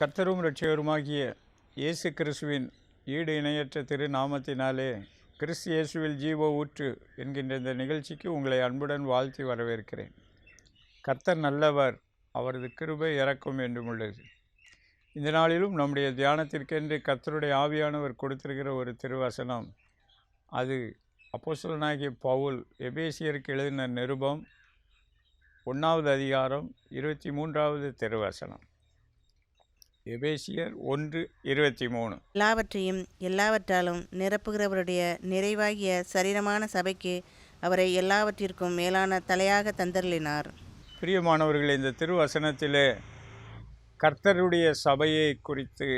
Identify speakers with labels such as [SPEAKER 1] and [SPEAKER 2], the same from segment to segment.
[SPEAKER 1] கர்த்தரும் இரட்சகருமாகிய இயேசு கிறிஸ்துவின் ஈடு இணையற்ற திருநாமத்தினாலே கிறிஸ்து இயேசுவில் ஜீவ ஊற்று என்கின்ற இந்த நிகழ்ச்சிக்கு உங்களை அன்புடன் வாழ்த்தி வரவேற்கிறேன். கர்த்தர் நல்லவர், அவரது கிருபை இரக்கம் என்றும் உள்ளது. இந்த நாளிலும் நம்முடைய தியானத்திற்கென்று கர்த்தருடைய ஆவியானவர் கொடுத்திருக்கிற ஒரு திருவசனம், அது அப்போஸ்தலனாகிய பவுல் எபேசியருக்கு எழுதின நிருபம் 1வது அதிகாரம் 23வது திருவசனம். எபேசியர் 1:23.
[SPEAKER 2] எல்லாவற்றையும் எல்லாவற்றாலும் நிரப்புகிறவருடைய நிறைவாகிய சரீரமான சபைக்கு அவரை எல்லாவற்றிற்கும் மேலான தலையாக தந்தருளினார்.
[SPEAKER 1] பிரியமானவர்களே, இந்த திருவசனத்திலே கர்த்தருடைய சபையை குறித்து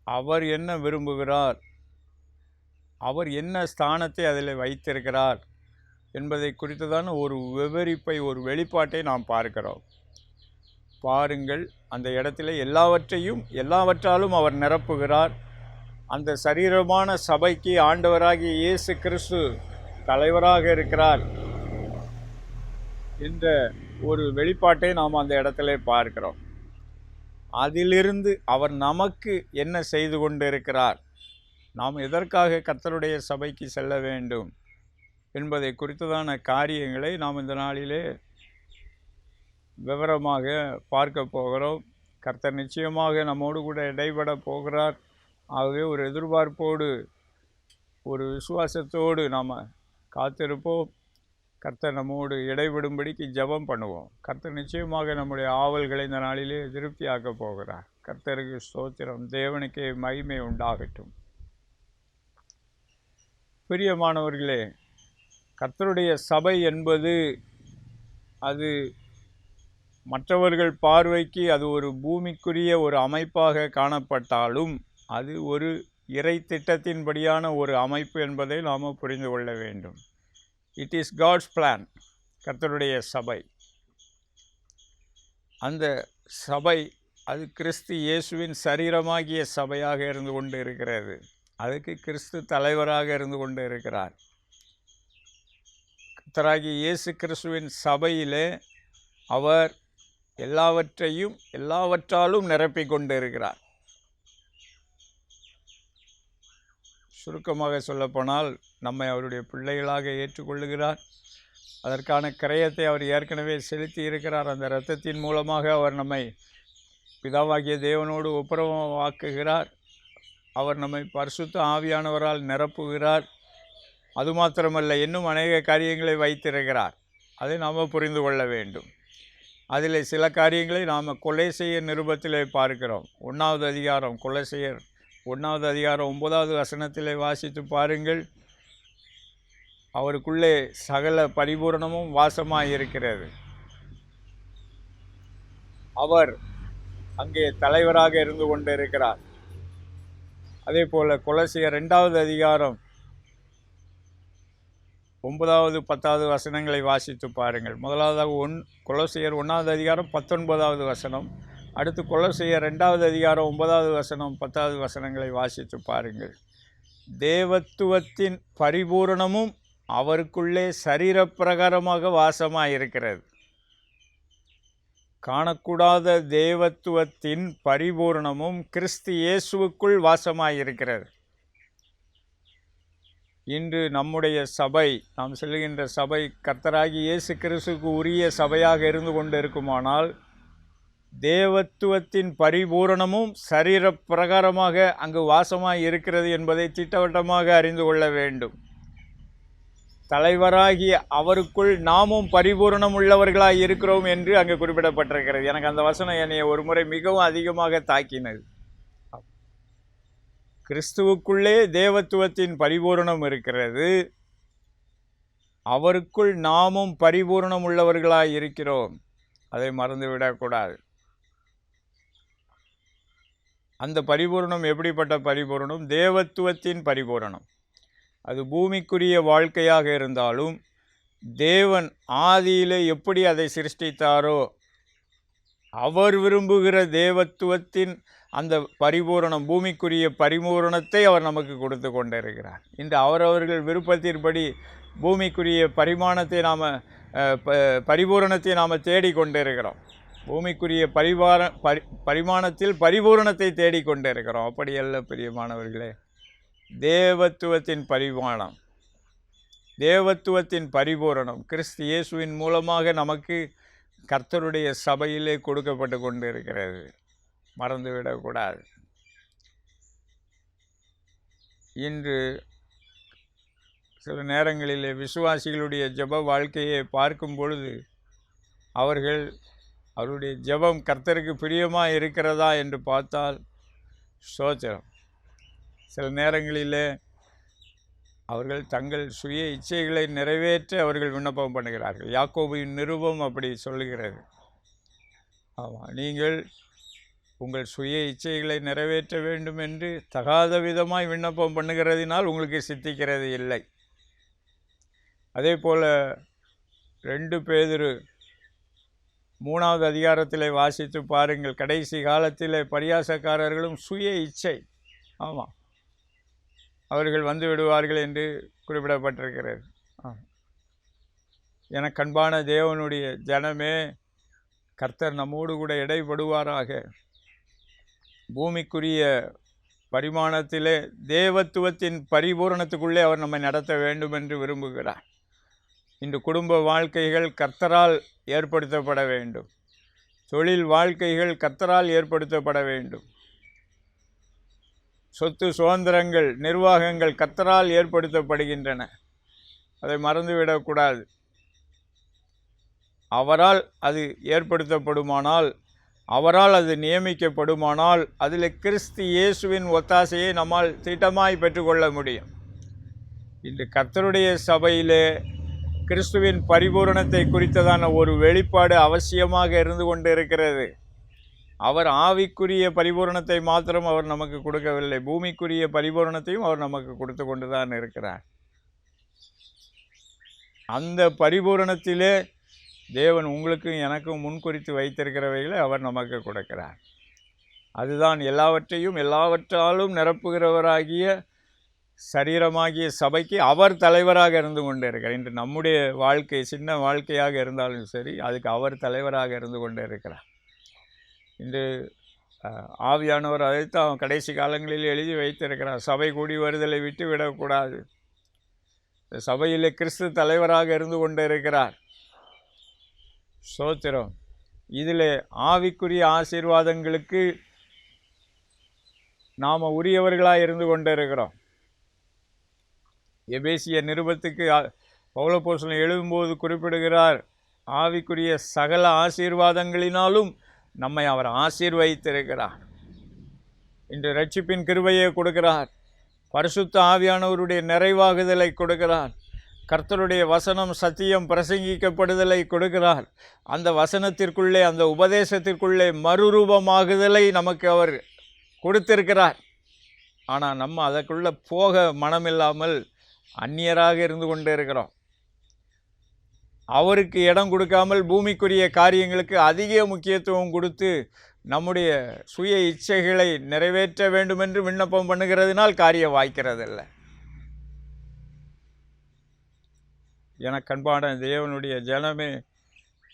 [SPEAKER 1] அவர் என்ன விரும்புகிறார், அவர் என்ன ஸ்தானத்தை அதில் வைத்திருக்கிறார் என்பதை குறித்துதான ஒரு விவரிப்பை, ஒரு வெளிப்பாட்டை நாம் பார்க்கிறோம். பாருங்கள், அந்த இடத்துல எல்லாவற்றாலும் அவர் நிரப்புகிறார். அந்த சரீரமான சபைக்கு ஆண்டவராகிய இயேசு கிறிஸ்து தலைவராக இருக்கிறார் என்ற ஒரு வெளிப்பாட்டை நாம் அந்த இடத்துல பார்க்கிறோம். அதிலிருந்து அவர் நமக்கு என்ன செய்து கொண்டு இருக்கிறார், நாம் எதற்காக கர்த்தருடைய சபைக்கு செல்ல வேண்டும் என்பதை குறித்ததான காரியங்களை நாம் இந்த நாளிலே விவரமாக பார்க்க போகிறோம். கர்த்தர் நிச்சயமாக நம்மோடு கூட இடைபட போகிறார். ஆகவே ஒரு எதிர்பார்ப்போடு, ஒரு விசுவாசத்தோடு நாம் காத்திருப்போம். கர்த்தர் நம்மோடு இடைபடும்படிக்கு ஜெபம் பண்ணுவோம். கர்த்தர் நிச்சயமாக நம்முடைய ஆவல்களை இந்த நாளிலே திருப்தியாக்க போகிறார். கர்த்தருக்கு ஸ்தோத்திரம், தேவனுக்கே மகிமை உண்டாகட்டும். பிரியமானவர்களே, கர்த்தருடைய சபை என்பது அது மற்றவர்கள் பார்வைக்கு அது ஒரு பூமிக்குரிய ஒரு அமைப்பாக காணப்பட்டாலும் அது ஒரு இறை திட்டத்தின்படியான ஒரு அமைப்பு என்பதை நாம் புரிந்து கொள்ள வேண்டும். It is God's plan. கர்த்தருடைய சபை, அந்த சபை அது கிறிஸ்து இயேசுவின் சரீரமாகிய சபையாக இருந்து கொண்டு இருக்கிறது. அதுக்கு கிறிஸ்து தலைவராக இருந்து கொண்டு இருக்கிறார். கர்த்தராகிய இயேசு கிறிஸ்துவின் சபையிலே அவர் எல்லாவற்றாலும் நிரப்பிக் கொண்டு இருக்கிறார். சுருக்கமாக சொல்லப்போனால், நம்மை அவருடைய பிள்ளைகளாக ஏற்றுக்கொள்ளுகிறார். அதற்கான கிரயத்தை அவர் ஏற்கனவே செலுத்தி இருக்கிறார். அந்த இரத்தத்தின் மூலமாக அவர் நம்மை பிதாவாகிய தேவனோடு ஒப்புரவாக்குகிறார். அவர் நம்மை பரிசுத்த ஆவியானவரால் நிரப்புகிறார். அது மாத்திரமல்ல, இன்னும் அநேக காரியங்களை வைத்திருக்கிறார். அதை நாம் புரிந்து கொள்ள வேண்டும். அதில் சில காரியங்களை நாம் கொலோசியர் நிருபத்திலே பார்க்கிறோம். 1வது அதிகாரம், கொலோசியர் 1வது அதிகாரம் 9வது வசனத்திலே வாசித்து பாருங்கள். அவருக்குள்ளே சகல பரிபூரணமும் வாசமாயிருக்கிறது. அவர் அங்கே தலைவராக இருந்து கொண்டு இருக்கிறார். அதே போல் கொலோசியர் 2வது அதிகாரம் 9வது 10வது வசனங்களை வாசித்து பாருங்கள். முதலாவதாக கொலோசியர் 1வது அதிகாரம் 19வது வசனம், அடுத்து கொலோசியர் 2வது அதிகாரம் 9வது வசனம் 10வது வசனங்களை வாசித்து பாருங்கள். தேவத்துவத்தின் பரிபூரணமும் அவருக்குள்ளே சரீரப்பிரகாரமாக வாசமாயிருக்கிறது. காணக்கூடாத தேவத்துவத்தின் பரிபூரணமும் கிறிஸ்து இயேசுவுக்குள் வாசமாயிருக்கிறது. இன்று நம்முடைய சபை, நாம் செல்கின்ற சபை கர்த்தராகி இயேசு கிறிஸ்துவுக்கு உரிய சபையாக இருந்து கொண்டு இருக்குமானால், தேவத்துவத்தின் பரிபூரணமும் சரீர பிரகாரமாக அங்கு வாசமாய் இருக்கிறது என்பதை திட்டவட்டமாக அறிந்து கொள்ள வேண்டும். தலைவராகிய அவருக்குள் நாமும் பரிபூரணம் உள்ளவர்களாய் இருக்கிறோம் என்று அங்கு குறிப்பிடப்பட்டிருக்கிறது. எனக்கு அந்த வசனம் என்னை ஒரு முறை மிகவும் அதிகமாக தாக்கினது. கிறிஸ்துவுக்குள்ளே தேவத்துவத்தின் பரிபூரணம் இருக்கிறது, அவருக்குள் நாமும் பரிபூரணம் உள்ளவர்களாய் இருக்கிறோம். அதை மறந்துவிடக்கூடாது. அந்த பரிபூரணம் எப்படிப்பட்ட பரிபூரணம்? தேவத்துவத்தின் பரிபூரணம். அது பூமிக்குரிய வாழ்க்கையாக இருந்தாலும், தேவன் ஆதியிலே எப்படி அதை சிருஷ்டித்தாரோ அவர் விரும்புகிற தேவத்துவத்தின் அந்த பரிபூரணம், பூமிக்குரிய பரிபூரணத்தை அவர் நமக்கு கொடுத்து கொண்டிருக்கிறார். இன்று அவரவர்கள் விருப்பத்தின்படி பூமிக்குரிய பரிபூரணத்தை நாம் தேடிக்கொண்டிருக்கிறோம். பூமிக்குரிய பரிமாணத்தில் பரிபூரணத்தை தேடிக்கொண்டு இருக்கிறோம். அப்படியல்ல பிரியமானவர்களே, தேவத்துவத்தின் பரிமாணம், தேவத்துவத்தின் பரிபூரணம் கிறிஸ்து இயேசுவின் மூலமாக நமக்கு கர்த்தருடைய சபையிலே கொடுக்கப்பட்டு கொண்டு இருக்கிறது. மறந்துவிடக்கூடாது. இன்று சில நேரங்களிலே விசுவாசிகளுடைய ஜெப வாழ்க்கையை பார்க்கும் பொழுது அவருடைய ஜெபம் கர்த்தருக்கு பிரியமாக இருக்கிறதா என்று பார்த்தால் ஸ்தோத்திரம், சில நேரங்களிலே அவர்கள் தங்கள் சுய இச்சைகளை நிறைவேற்ற அவர்கள் விண்ணப்பம் பண்ணுகிறார்கள். யாக்கோபின் நிருபம் அப்படி சொல்லுகிறது. ஆமாம், நீங்கள் உங்கள் சுய இச்சைகளை நிறைவேற்ற வேண்டும் என்று தகாத விதமாய் விண்ணப்பம் பண்ணுகிறதினால் உங்களுக்கு சித்திக்கிறது இல்லை. அதே போல் 2 பேதுரு 3வது அதிகாரத்தில் வாசித்து பாருங்கள். கடைசி காலத்தில் பரியாசக்காரர்களும் சுய இச்சை, ஆமாம், அவர்கள் வந்து விடுவார்கள் என்று குறிப்பிடப்பட்டிருக்கிறது. எனக்கு அன்பான தேவனுடைய ஜனமே, கர்த்தர் நம்மோடு கூட இடைப்படுவாராக. பூமிக்குரிய பரிமாணத்திலே தேவத்துவத்தின் பரிபூரணத்துக்குள்ளே அவர் நம்மை நடத்த வேண்டும் என்று விரும்புகிறார். இன்று குடும்ப வாழ்க்கைகள் கர்த்தரால் ஏற்படுத்தப்பட வேண்டும். தொழில் வாழ்க்கைகள் கர்த்தரால் ஏற்படுத்தப்பட வேண்டும். சொத்து சுதந்திரங்கள், நிர்வாகங்கள் கர்த்தரால் ஏற்படுத்தப்படுகின்றன. அதை மறந்துவிடக்கூடாது. அவரால் அது ஏற்படுத்தப்படுமானால், அவரால் அது நியமிக்கப்படுமானால், அதில் கிறிஸ்து இயேசுவின் ஒத்தாசையை நம்மால் திட்டமாய் பெற்றுக்கொள்ள முடியும். இன்று கர்த்தருடைய சபையிலே கிறிஸ்துவின் பரிபூரணத்தை குறித்ததான ஒரு வெளிப்பாடு அவசியமாக இருந்து கொண்டு இருக்கிறது. அவர் ஆவிக்குரிய பரிபூரணத்தை மாத்திரம் அவர் நமக்கு கொடுக்கவில்லை, பூமிக்குரிய பரிபூரணத்தையும் அவர் நமக்கு கொடுத்து கொண்டு தான் இருக்கிறார். அந்த பரிபூரணத்திலே தேவன் உங்களுக்கும் எனக்கும் முன்குறித்து வைத்திருக்கிறவைகளை அவர் நமக்கு கொடுக்கிறார். அதுதான் எல்லாவற்றாலும் நிரப்புகிறவராகிய சரீரமாகிய சபைக்கு அவர் தலைவராக இருந்து கொண்டு இருக்கிறார். இன்று நம்முடைய வாழ்க்கை சின்ன வாழ்க்கையாக இருந்தாலும் சரி, அதுக்கு அவர் தலைவராக இருந்து கொண்டு இருக்கிறார். இன்று ஆவியானவர் அதைத்தான் கடைசி காலங்களில் எழுதி வைத்திருக்கிறார். சபை கூடி வருதலை விட்டு விடக்கூடாது. சபையிலே கிறிஸ்து தலைவராக இருந்து கொண்டு இருக்கிறார். ஸ்தோத்திரம். இதில் ஆவிக்குரிய ஆசீர்வாதங்களுக்கு நாம் உரியவர்களாக இருந்து கொண்டு இருக்கிறோம். எபேசிய நிருபத்துக்கு பவுலப்போஸ்தலன் எழுதும்போது குறிப்பிடுகிறார், ஆவிக்குரிய சகல ஆசீர்வாதங்களினாலும் நம்மை அவர் ஆசீர்வதித்திருக்கிறார். இன்று இரட்சிப்பின் கிருபையை கொடுக்கிறார். பரிசுத்த ஆவியானவருடைய நிறைவாகுதலை கொடுக்கிறார். கர்த்தருடைய வசனம் சத்தியம் பிரசங்கிக்கப்படுதலை கொடுக்கிறார். அந்த வசனத்திற்குள்ளே, அந்த உபதேசத்திற்குள்ளே மறுரூபமாகுதலை நமக்கு அவர் கொடுத்திருக்கிறார். ஆனால் நம்ம அதற்குள்ளே போக மனமில்லாமல் அந்நியராக இருந்து கொண்டு இருக்கிறோம். அவருக்கு இடம் கொடுக்காமல் பூமிக்குரிய காரியங்களுக்கு அதிக முக்கியத்துவம் கொடுத்து நம்முடைய சுய இச்சைகளை நிறைவேற்ற வேண்டும் என்று விண்ணப்பம் பண்ணுகிறதுனால் காரியம் வாய்க்கிறதில்லை. எனக்கு அன்பான தேவனுடைய ஜனமே,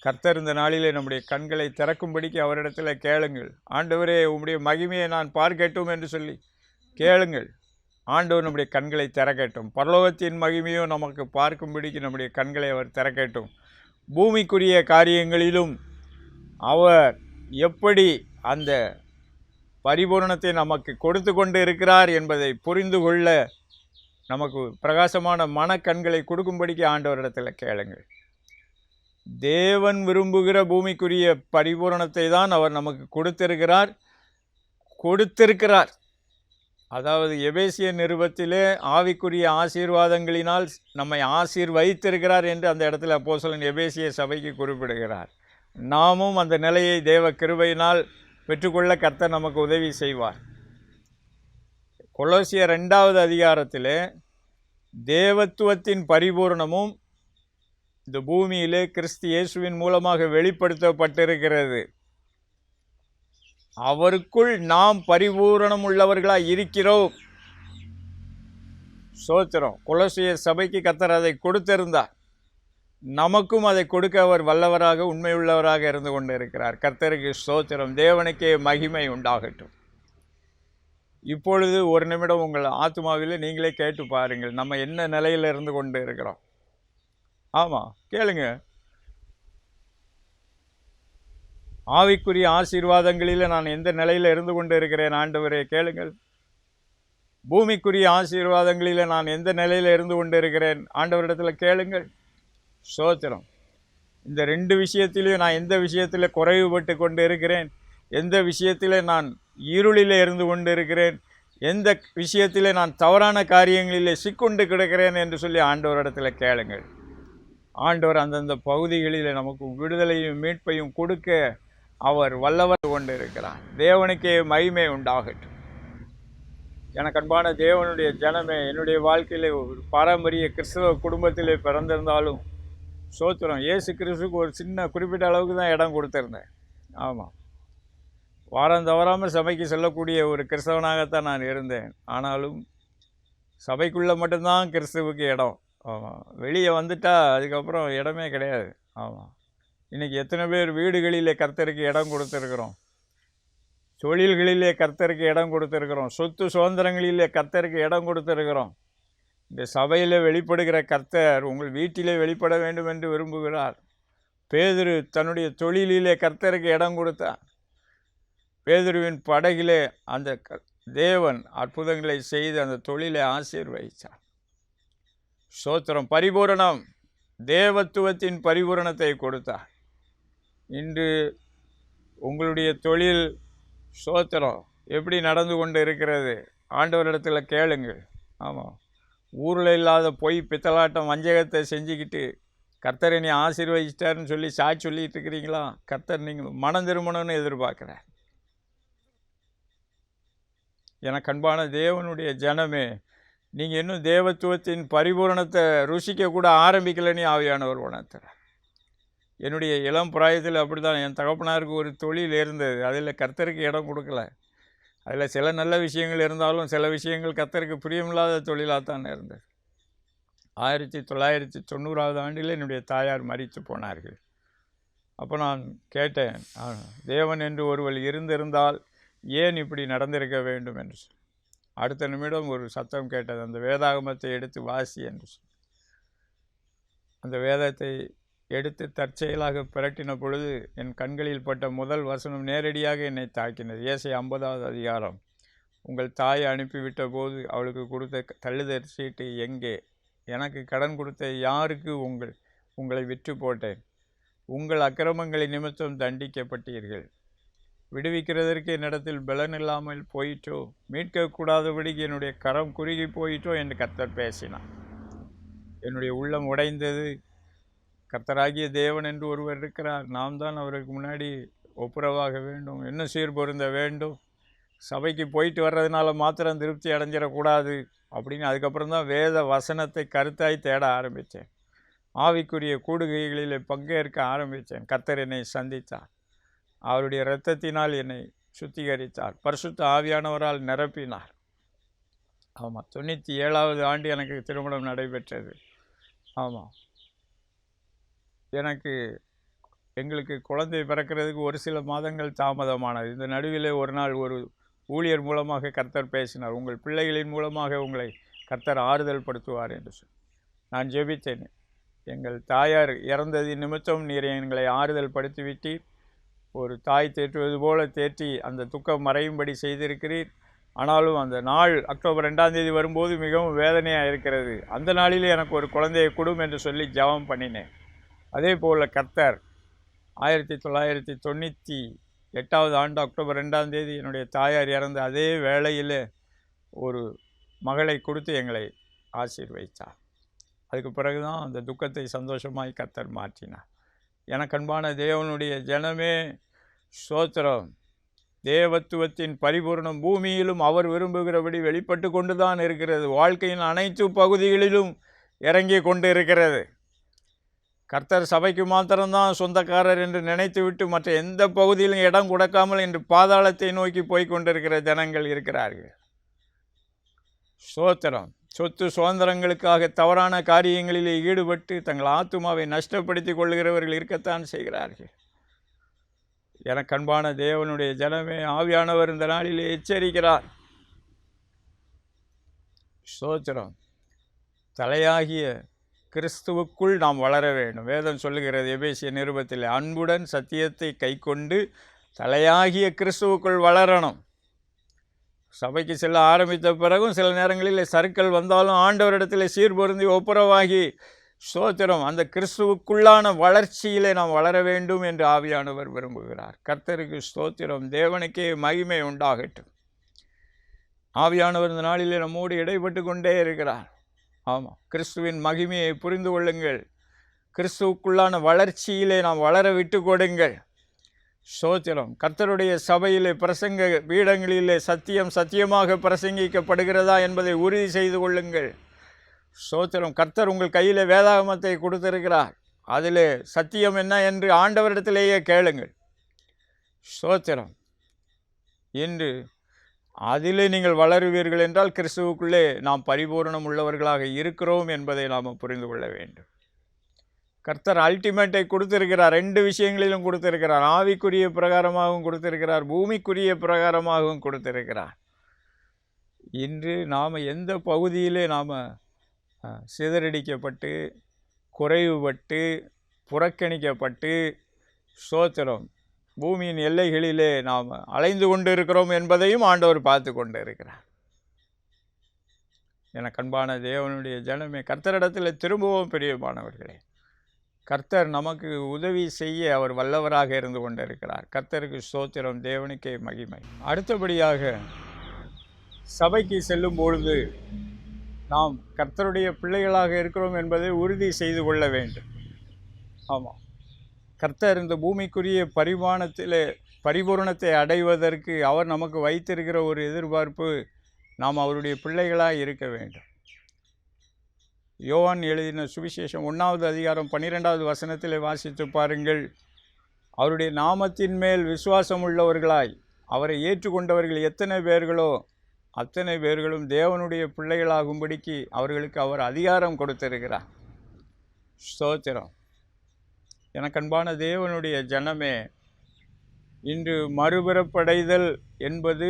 [SPEAKER 1] கர்த்தர் இந்த நாளிலே நம்முடைய கண்களை திறக்கும்படிக்கு அவரிடத்தில் கேளுங்கள். ஆண்டவரே, உம்முடைய மகிமையை நான் பார்க்கட்டும் என்று சொல்லி கேளுங்கள். ஆண்டவர் நம்முடைய கண்களை திறக்கட்டும். பரலோகத்தின் மகிமையும் நமக்கு பார்க்கும்படிக்கு நம்முடைய கண்களை அவர் திறக்கட்டும். பூமிக்குரிய காரியங்களிலும் அவர் எப்படி அந்த பரிபூரணத்தை நமக்கு கொடுத்து கொண்டு இருக்கிறார் என்பதை புரிந்து கொள்ள நமக்கு பிரகாசமான மனக்கண்களை கொடுக்கும்படிக்கு ஆண்டவரிடத்தில் கேளுங்கள். தேவன் விரும்புகிற பூமிக்குரிய பரிபூரணத்தை தான் அவர் நமக்கு கொடுத்திருக்கிறார். அதாவது எபேசிய நிருபத்திலே ஆவிக்குரிய ஆசீர்வாதங்களினால் நம்மை ஆசீர்வதித்திருக்கிறார் என்று அந்த இடத்துல அப்போஸ்தலன் எபேசிய சபைக்கு குறிப்பிடுகிறார். நாமும் அந்த நிலையை தேவ கிருபையினால் பெற்றுக்கொள்ள கர்த்தர் நமக்கு உதவி செய்வார். கொலோசியர் 2வது அதிகாரத்திலே தேவத்துவத்தின் பரிபூரணமும் இந்த பூமியிலே கிறிஸ்து இயேசுவின் மூலமாக வெளிப்படுத்தப்பட்டிருக்கிறது. அவருக்குள் நாம் பரிபூரணம் உள்ளவர்களாய் இருக்கிறோம். ஸ்தோத்திரம். கொலோசியர் சபைக்கு கர்த்தர் அதை கொடுத்திருந்தார். நமக்கும் அதை கொடுக்க அவர் வல்லவராக உண்மையுள்ளவராக இருந்து கொண்டு இருக்கிறார். கர்த்தருக்கு ஸ்தோத்திரம். தேவனுக்கே மகிமை உண்டாகட்டும். இப்பொழுது ஒரு நிமிடம் உங்கள் ஆத்மாவில் நீங்களே கேட்டு பாருங்கள், நம்ம என்ன நிலையில் இருந்து கொண்டு இருக்கிறோம். ஆமாம், கேளுங்க. ஆவிக்குரிய ஆசீர்வாதங்களில் நான் எந்த நிலையில் இருந்து கொண்டு இருக்கிறேன் ஆண்டவரே, கேளுங்கள். பூமிக்குரிய ஆசீர்வாதங்களில் நான் எந்த நிலையில் இருந்து கொண்டு இருக்கிறேன் ஆண்டவரிடத்தில் கேளுங்கள். ஸ்தோத்திரம். இந்த ரெண்டு விஷயத்திலையும் நான் எந்த விஷயத்தில் குறைவுபட்டு கொண்டு இருக்கிறேன், எந்த விஷயத்தில் நான் இருளில் இருந்து கொண்டு இருக்கிறேன், எந்த விஷயத்தில் நான் தவறான காரியங்களிலே சிக்கொண்டு கிடக்கிறேன் என்று சொல்லி ஆண்டவரிடத்தில் கேளுங்கள். ஆண்டவர் அந்தந்த பகுதிகளில் நமக்கு விடுதலையும் மீட்பையும் கொடுக்க அவர் வல்லவர் கொண்டு இருக்கிறார். தேவனுக்கே மகிமை உண்டாகட்டும். எனக்கு அன்பான தேவனுடைய ஜனமே, என்னுடைய வாழ்க்கையில் ஒரு பாரம்பரிய கிறிஸ்தவ குடும்பத்திலே பிறந்திருந்தாலும் ஸ்தோத்திரம், இயேசு கிறிஸ்துக்கு ஒரு சின்ன குறிப்பிட்ட அளவுக்கு தான் இடம் கொடுத்துருந்தேன். ஆமாம், வாரம் தவறாமல் சபைக்கு செல்லக்கூடிய ஒரு கிறிஸ்தவனாகத்தான் நான் இருந்தேன். ஆனாலும் சபைக்குள்ளே மட்டும்தான் கிறிஸ்துவுக்கு இடம். ஆமாம், வெளியே வந்துட்டால் அதுக்கப்புறம் இடமே கிடையாது. ஆமாம், இன்றைக்கி எத்தனை பேர் வீடுகளிலே கர்த்தருக்கு இடம் கொடுத்துருக்குறோம், தொழில்களிலே கர்த்தருக்கு இடம் கொடுத்துருக்குறோம், சொத்து சுதந்திரங்களிலே கர்த்தருக்கு இடம் கொடுத்துருக்குறோம். இந்த சபையில் வெளிப்படுகிற கர்த்தர் உங்கள் வீட்டிலே வெளிப்பட வேண்டும் என்று விரும்புகிறார். பேதுரு தன்னுடைய தொழிலிலே கர்த்தருக்கு இடம் கொடுத்தார். பேதுருவின் படகிலே அந்த தேவன் அற்புதங்களை செய்து அந்த தொழிலை ஆசீர்வதித்தார். ஸ்தோத்திரம். பரிபூரணம், தேவத்துவத்தின் பரிபூரணத்தை கொடுத்தார். இன்று உங்களுடைய தொழில் ஸ்தோத்திரம் எப்படி நடந்து கொண்டு இருக்கிறது ஆண்டவரிடத்தில் கேளுங்கள். ஆமாம், ஊரில் இல்லாத பொய் பித்தலாட்டம் வஞ்சகத்தை செஞ்சுக்கிட்டு கர்த்தரை நீ ஆசீர்வதிச்சிட்டாருன்னு சொல்லி சாட்சி சொல்லிட்டு இருக்கிறீங்களா? கர்த்தர் நீங்கள் மனம் திரும்பணும்னு எதிர்பார்க்குறேன். எனக்கு அன்பான தேவனுடைய ஜனமே, நீங்கள் இன்னும் தேவத்துவத்தின் பரிபூரணத்தை ருசிக்க கூட ஆரம்பிக்கலைன்னு ஆவியானவர் உணர்த்துறார். என்னுடைய இளம் பிராயத்தில் அப்படி தான். என் தகப்பனாருக்கு ஒரு தொழில் இருந்தது, அதில் கர்த்தருக்கு இடம் கொடுக்கல. அதில் சில நல்ல விஷயங்கள் இருந்தாலும் சில விஷயங்கள் கர்த்தருக்கு பிரியமில்லாத தொழிலாக தான் இருந்தது. 1990 ஆண்டில் என்னுடைய தாயார் மரித்து போனார்கள். அப்போ நான் கேட்டேன், தேவன் என்று ஒருவர் இருந்திருந்தால் ஏன் இப்படி நடந்திருக்க வேண்டும் என்று. அடுத்த நிமிடம் ஒரு சத்தம் கேட்டது, அந்த வேதாகமத்தை எடுத்து வாசி என்று. அந்த வேதத்தை எடுத்து தற்செயலாக பிரட்டின பொழுது என் கண்களில் பட்ட முதல் வசனம் நேரடியாக என்னை தாக்கினது. ஏசாயா 50வது அதிகாரம். உங்கள் தாயை அனுப்பிவிட்ட போது அவளுக்கு கொடுத்த தள்ளுதற் சீட்டு எங்கே? எனக்கு கடன் கொடுத்த யாருக்கு உங்களை விற்று போட்டேன்? உங்கள் அக்கிரமங்களை நிமித்தம் தண்டிக்கப்பட்டீர்கள். விடுவிக்கிறதற்கு என்னிடத்தில் பலன் இல்லாமல் போயிட்டோ, மீட்கக்கூடாதபடிக்கு என்னுடைய கரம் குறுகி போயிட்டோ என்று கர்த்தர் பேசினார். என்னுடைய உள்ளம் உடைந்தது. கர்த்தராகிய தேவன் என்று ஒருவர் இருக்கிறார், நாம் தான் அவருக்கு முன்னாடி ஒப்புரவாக வேண்டும், இன்னும் சீர்பொருந்த வேண்டும், சபைக்கு போயிட்டு வர்றதுனால மாத்திரம் திருப்தி அடைஞ்சிடக்கூடாது அப்படின்னு அதுக்கப்புறம் தான் வேத வசனத்தை கருத்தாய் தேட ஆரம்பித்தேன். ஆவிக்குரிய கூடுகைகளில் பங்கேற்க ஆரம்பித்தேன். கர்த்தர் என்னை சந்தித்தார். அவருடைய இரத்தத்தினால் என்னை சுத்திகரித்தார். பரிசுத்த ஆவியானவரால் நிரப்பினார். ஆமாம், 97வது ஆண்டு எனக்கு திருமணம் நடைபெற்றது. ஆமாம், எங்களுக்கு குழந்தை பிறக்கிறதுக்கு ஒரு சில மாதங்கள் தாமதமானது. இந்த நடுவில் ஒரு நாள் ஒரு ஊழியர் மூலமாக கர்த்தர் பேசினார், உங்கள் பிள்ளைகளின் மூலமாக உங்களை கர்த்தர் ஆறுதல் படுத்துவார் என்று சொல்லி. நான் ஜெபித்தேன், எங்கள் தாயார் இறந்தது நிமித்தம் நீர் எங்களை ஆறுதல் படுத்திவிட்டீர், ஒரு தாய் தேற்றுவது போல தேற்றி அந்த துக்கம் மறையும்படி செய்திருக்கிறீர். ஆனாலும் அந்த நாள் அக்டோபர் 2ஆம் தேதி வரும்போது மிகவும் வேதனையாக இருக்கிறது. அந்த நாளிலே எனக்கு ஒரு குழந்தையை கொடும் என்று சொல்லி ஜெபம் பண்ணினேன். அதே போல் கர்த்தர் 1998வது ஆண்டு அக்டோபர் 2ஆம் தேதி என்னுடைய தாயார் இறந்த அதே வேளையில் ஒரு மகளை கொடுத்து எங்களை ஆசீர்வதித்தார். அதுக்கு பிறகு தான் அந்த துக்கத்தை சந்தோஷமாய் கர்த்தர் மாற்றினார். எனக்கு அன்பான தேவனுடைய ஜனமே, ஸ்தோத்திரம். தேவத்துவத்தின் பரிபூர்ணம் பூமியிலும் அவர் விரும்புகிறபடி வெளிப்பட்டு கொண்டு தான் இருக்கிறது. வாழ்க்கையின் அனைத்து பகுதிகளிலும் இறங்கி கொண்டு இருக்கிறது. கர்த்தர் சபைக்கு மாத்திரம்தான் சொந்தக்காரர் என்று நினைத்துவிட்டு மற்ற எந்த பகுதியிலும் இடம் கொடுக்காமல் இன்று பாதாளத்தை நோக்கி போய் கொண்டிருக்கிற ஜனங்கள் இருக்கிறார்கள். ஸ்தோத்திரம். சொத்து சுதந்திரங்களுக்காக தவறான காரியங்களிலே ஈடுபட்டு தங்கள் ஆத்துமாவை நஷ்டப்படுத்தி கொள்கிறவர்கள் இருக்கத்தான் செய்கிறார்கள். எனக்கு அன்பான தேவனுடைய ஜனமே, ஆவியானவர் இந்த நாளிலே எச்சரிக்கிறார். ஸ்தோத்திரம். தலையாகிய கிறிஸ்துவுக்குள் நாம் வளர வேண்டும். வேதம் சொல்லுகிறது எபேசிய நிருபத்தில், அன்புடன் சத்தியத்தை கைக்கொண்டு தலையாகிய கிறிஸ்துவுக்குள் வளரணும். சபைக்கு செல்ல ஆரம்பித்த பிறகும் சில நேரங்களில் சறுக்கல் வந்தாலும் ஆண்டவரிடத்தில் சீர்பொருந்தி ஒப்புரவாகி ஸ்தோத்திரம் அந்த கிறிஸ்துவுக்குள்ளான வளர்ச்சியிலே நாம் வளர வேண்டும் என்று ஆவியானவர் விரும்புகிறார். கர்த்தருக்கு ஸ்தோத்திரம். தேவனுக்கே மகிமை உண்டாகட்டும். ஆவியானவர் இந்த நாளிலே நம்மோடு இடைப்பட்டு கொண்டே இருக்கிறார். ஆமாம், கிறிஸ்துவின் மகிமையை புரிந்து கொள்ளுங்கள். கிறிஸ்துவுக்குள்ளான வளர்ச்சியிலே நாம் வளர விட்டு கொடுங்கள். ஸ்தோத்திரம். கர்த்தருடைய சபையிலே பிரசங்க பீடங்களிலே சத்தியம் சத்தியமாக பிரசங்கிக்கப்படுகிறதா என்பதை உறுதி செய்து கொள்ளுங்கள். ஸ்தோத்திரம். கர்த்தர் உங்கள் கையிலே வேதாகமத்தை கொடுத்திருக்கிறார். அதிலே சத்தியம் என்ன என்று ஆண்டவரிடத்திலேயே கேளுங்கள். ஸ்தோத்திரம். இன்று அதிலே நீங்கள் வளருவீர்கள் என்றால் கிறிஸ்துவுக்குள்ளே நாம் பரிபூரணம் உள்ளவர்களாக இருக்கிறோம் என்பதை நாம் புரிந்து கொள்ள வேண்டும். கர்த்தர் அல்டிமேட்டை கொடுத்திருக்கிறார். 2 விஷயங்களிலும் கொடுத்திருக்கிறார். ஆவிக்குரிய பிரகாரமாகவும் கொடுத்திருக்கிறார், பூமிக்குரிய பிரகாரமாகவும் கொடுத்திருக்கிறார். இன்று நாம் எந்த பகுதியிலே நாம் சிதறடிக்கப்பட்டு குறைவுபட்டு புறக்கணிக்கப்பட்டு ஸ்தோத்திரம் பூமியின் எல்லைகளிலே நாம் அலைந்து கொண்டு இருக்கிறோம் என்பதையும் ஆண்டவர் பார்த்து கொண்டு இருக்கிறார். என கண்பான தேவனுடைய ஜனமே, கர்த்தரிடத்தில் திரும்பவும் பிரியமானவர்களே, கர்த்தர் நமக்கு உதவி செய்ய அவர் வல்லவராக இருந்து கொண்டிருக்கிறார். கர்த்தருக்கு ஸ்தோத்திரம். தேவனுக்கே மகிமை. அடுத்தபடியாக சபைக்கு செல்லும் பொழுது நாம் கர்த்தருடைய பிள்ளைகளாக இருக்கிறோம் என்பதை உறுதி செய்து கொள்ள வேண்டும். ஆமாம், கர்த்தர் இந்த பூமிக்குரிய பரிபூரணத்தை அடைவதற்கு அவர் நமக்கு வைத்திருக்கிற ஒரு எதிர்பார்ப்பு, நாம் அவருடைய பிள்ளைகளாக இருக்க வேண்டும். யோவான் எழுதின சுவிசேஷம் 1வது அதிகாரம் 12வது வசனத்தில் வாசித்து பாருங்கள். அவருடைய நாமத்தின் மேல் விசுவாசம் உள்ளவர்களாய் அவரை ஏற்றுக்கொண்டவர்கள் எத்தனை பேர்களோ அத்தனை பேர்களும் தேவனுடைய பிள்ளைகளாகும்படிக்கு அவர்களுக்கு அவர் அதிகாரம் கொடுத்திருக்கிறார். ஸ்தோத்திரம். எனக்கன்பான தேவனுடைய ஜனமே, இன்று மறுபிறப்படைதல் என்பது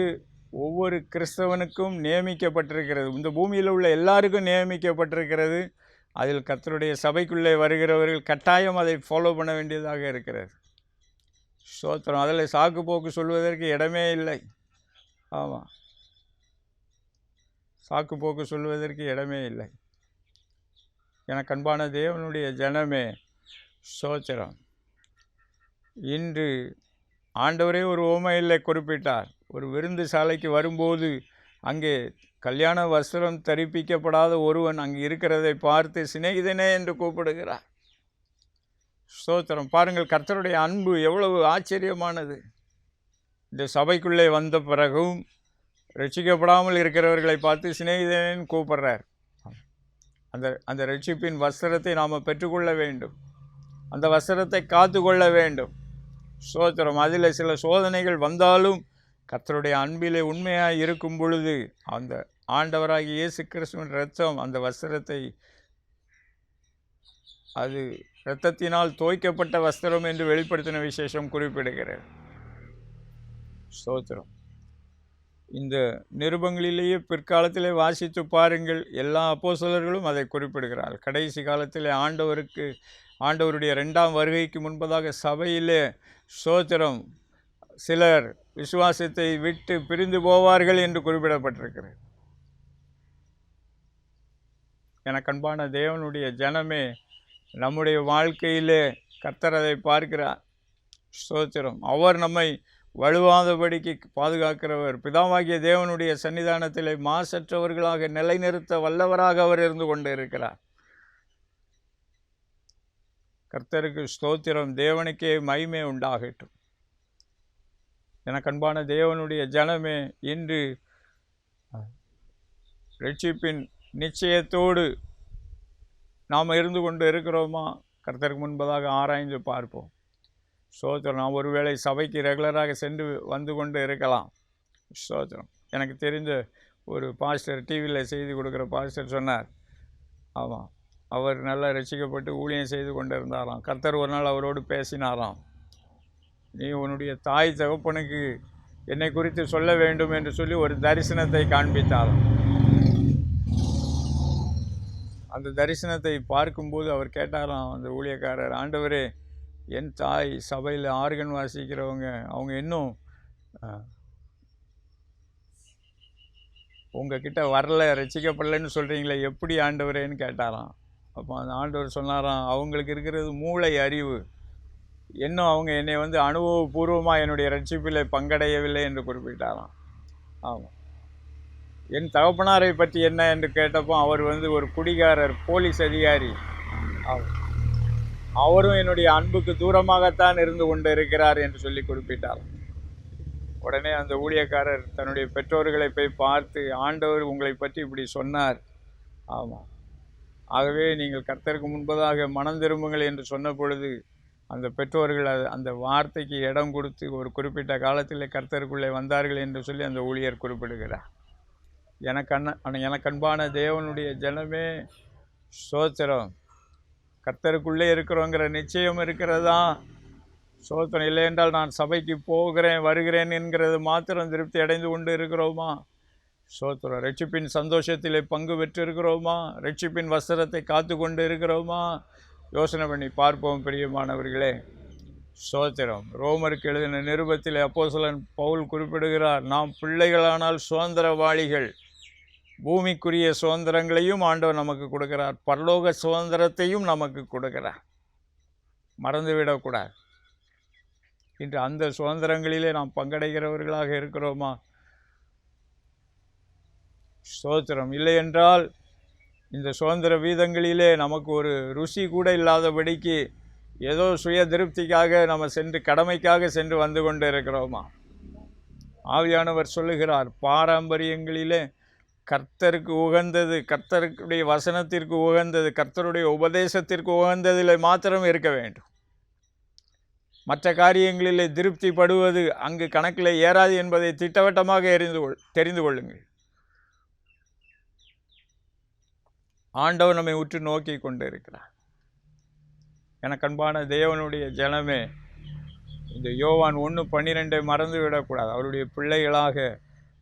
[SPEAKER 1] ஒவ்வொரு கிறிஸ்தவனுக்கும் நியமிக்கப்பட்டிருக்கிறது. இந்த பூமியில் உள்ள எல்லாருக்கும் நியமிக்கப்பட்டிருக்கிறது. அதில் கர்த்தருடைய சபைக்குள்ளே வருகிறவர்கள் கட்டாயம் அதை ஃபாலோ பண்ண வேண்டியதாக இருக்கிறது. ஸ்தோத்திரம். அதில் சாக்கு போக்கு சொல்வதற்கு இடமே இல்லை. ஆமாம், சாக்கு போக்கு சொல்வதற்கு இடமே இல்லை. எனக்கு அன்பான தேவனுடைய ஜனமே, ஸ்தோத்திரம். இன்று ஆண்டவரே ஒரு உவமையிலே குறிப்பிட்டார். ஒரு விருந்து சாலைக்கு வரும்போது அங்கே கல்யாண வஸ்திரம் தரிப்பிக்கப்படாத ஒருவன் அங்கே இருக்கிறதை பார்த்து சிநேகிதனே என்று கூப்பிடுகிறார். ஸ்தோத்திரம். பாருங்கள், கர்த்தருடைய அன்பு எவ்வளவு ஆச்சரியமானது. இந்த சபைக்குள்ளே வந்த பிறகும் ரட்சிக்கப்படாமல் இருக்கிறவர்களை பார்த்து சிநேகிதனேன்னு கூப்பிடுறார். அந்த ரட்சிப்பின் வஸ்திரத்தை நாம் பெற்றுக்கொள்ள வேண்டும். அந்த வஸ்திரத்தை காத்து கொள்ள வேண்டும். ஸ்தோத்திரம். அதில் சில சோதனைகள் வந்தாலும் கர்த்தருடைய அன்பிலே உண்மையாக இருக்கும் பொழுது அந்த ஆண்டவராகிய இயேசு கிறிஸ்துவின் இரத்தம் அந்த வஸ்திரத்தை, அது இரத்தத்தினால் தோய்க்கப்பட்ட வஸ்திரம் என்று வெளிப்படுத்தின விசேஷம் குறிப்பிடுகிறது. ஸ்தோத்திரம். இந்த நிருபங்களிலேயே பிற்காலத்திலே வாசித்து பாருங்கள், எல்லா அப்போஸ்தலர்களும் அதை குறிப்பிடுகிறார்கள். கடைசி காலத்திலே ஆண்டவருடைய 2ஆம் வருகைக்கு முன்பதாக சபையிலே ஸ்தோத்திரம் சிலர் விசுவாசத்தை விட்டு பிரிந்து போவார்கள் என்று குறிப்பிடப்பட்டிருக்கிறது. எனக்கு அன்பான தேவனுடைய ஜனமே, நம்முடைய வாழ்க்கையிலே கர்த்தர் அதை பார்க்கிறார். ஸ்தோத்திரம். அவர் நம்மை வலுவாதபடிக்கு பாதுகாக்கிறவர். பிதாவாகிய தேவனுடைய சன்னிதானத்திலே மாசற்றவர்களாக நிலைநிறுத்த வல்லவராக அவர் இருந்து கொண்டு இருக்கிறார். கர்த்தருக்கு ஸ்தோத்திரம். தேவனுக்கே மகிமை உண்டாகட்டும். எனக்கு அன்பான தேவனுடைய ஜனமே, இன்று ரட்சிப்பின் நிச்சயத்தோடு நாம் இருந்து கொண்டு இருக்கிறோமா? கர்த்தருக்கு முன்பதாக ஆராய்ந்து பார்ப்போம். ஸ்தோத்திரம். நாம் ஒருவேளை சபைக்கு ரெகுலராக சென்று வந்து கொண்டு இருக்கலாம். ஸ்தோத்திரம். எனக்கு தெரிந்த ஒரு பாஸ்டர் டிவியில் செய்தி கொடுக்குற பாஸ்டர் சொன்னார். ஆமாம், அவர் நல்லா ரசிக்கப்பட்டு ஊழியம் செய்து கொண்டு இருந்தாராம். கர்த்தர் ஒரு நாள் அவரோடு பேசினாராம். நீ உன்னுடைய தாய் தகப்பனுக்கு என்னை குறித்து சொல்ல வேண்டும் என்று சொல்லி ஒரு தரிசனத்தை காண்பித்தாராம். அந்த தரிசனத்தை பார்க்கும்போது அவர் கேட்டாராம், அந்த ஊழியக்காரர், ஆண்டவரே, என் தாய் சபையில் ஆர்கன் வாசிக்கிறவங்க, அவங்க இன்னும் உங்ககிட்ட வரல, ரசிக்கப்படலைன்னு சொல்கிறீங்களே, எப்படி ஆண்டவரேன்னு கேட்டாராம். அப்போ அந்த ஆண்டவர் சொன்னாராம், அவங்களுக்கு இருக்கிறது மூளை அறிவு, இன்னும் அவங்க என்னை அனுபவபூர்வமாக என்னுடைய ரட்சிப்பில் பங்கடையவில்லை என்று குறிப்பிட்டாராம். ஆமாம். என் தகப்பனாரை பற்றி என்ன என்று கேட்டப்போ அவர் ஒரு குடிகாரர், போலீஸ் அதிகாரி. அவரும் என்னுடைய அன்புக்கு தூரமாகத்தான் இருந்து கொண்டு இருக்கிறார் என்று சொல்லி குறிப்பிட்டார். உடனே அந்த ஊழியக்காரர் தன்னுடைய பெற்றோர்களை போய் பார்த்து, ஆண்டவர் உங்களை பற்றி இப்படி சொன்னார். ஆமாம், ஆகவே நீங்கள் கர்த்தருக்கு முன்பதாக மனம் திரும்புங்கள் என்று சொன்ன பொழுது அந்த பெற்றோர்கள் அந்த வார்த்தைக்கு இடம் கொடுத்து ஒரு குறிப்பிட்ட காலத்தில் கர்த்தருக்குள்ளே வந்தார்கள் என்று சொல்லி அந்த ஊழியர் குறிப்பிடுகிறார். எனக்கு அன்பான தேவனுடைய ஜனமே, ஸ்தோத்திரம். கர்த்தருக்குள்ளே இருக்கிறோங்கிற நிச்சயம் இருக்கிறதா? ஸ்தோத்திரம். இல்லை என்றால் நான் சபைக்கு போகிறேன் வருகிறேன் என்கிறது மாத்திரம் திருப்தி அடைந்து கொண்டு இருக்கிறோமா? ஸ்தோத்திரம். ரட்சிப்பின் சந்தோஷத்திலே பங்கு பெற்று இருக்கிறோமா? ரட்சிப்பின் வஸ்திரத்தை காத்து கொண்டு இருக்கிறோமா? யோசனை பண்ணி பார்ப்போம் பிரியமானவர்களே. ஸ்தோத்திரம். ரோமருக்கு எழுதின நிருபத்தில் அப்போஸ்தலன் பவுல் குறிப்பிடுகிறார், நாம் பிள்ளைகளானால் சுதந்திரவாளிகள். பூமிக்குரிய சுதந்திரங்களையும் ஆண்டவர் நமக்கு கொடுக்கிறார், பரலோக சுதந்திரத்தையும் நமக்கு கொடுக்கிறார். மறந்துவிடக்கூடாது. இன்று அந்த சுதந்திரங்களிலே நாம் பங்கடைகிறவர்களாக இருக்கிறோமா? ஸ்தோத்திரம். இல்லை என்றால் இந்த சுதந்திர வீதங்களிலே நமக்கு ஒரு ருசி கூட இல்லாதபடிக்கு ஏதோ சுய திருப்திக்காக நம்ம கடமைக்காக சென்று வந்து கொண்டு இருக்கிறோமா? ஆவியானவர் சொல்லுகிறார், பாரம்பரியங்களிலே கர்த்தருக்கு உகந்தது, கர்த்தருடைய வசனத்திற்கு உகந்தது, கர்த்தருடைய உபதேசத்திற்கு உகந்ததில் மாத்திரம் இருக்க வேண்டும். மற்ற காரியங்களிலே திருப்திப்படுவது அங்கு கணக்கில் ஏறாது என்பதை திட்டவட்டமாக தெரிந்து கொள்ளுங்கள். ஆண்டவர் நம்மை உற்று நோக்கி கொண்டு இருக்கிறார். எனக்கு அன்பான தேவனுடைய ஜனமே, இந்த யோவான் 1:12 மறந்துவிடக்கூடாது. அவருடைய பிள்ளைகளாக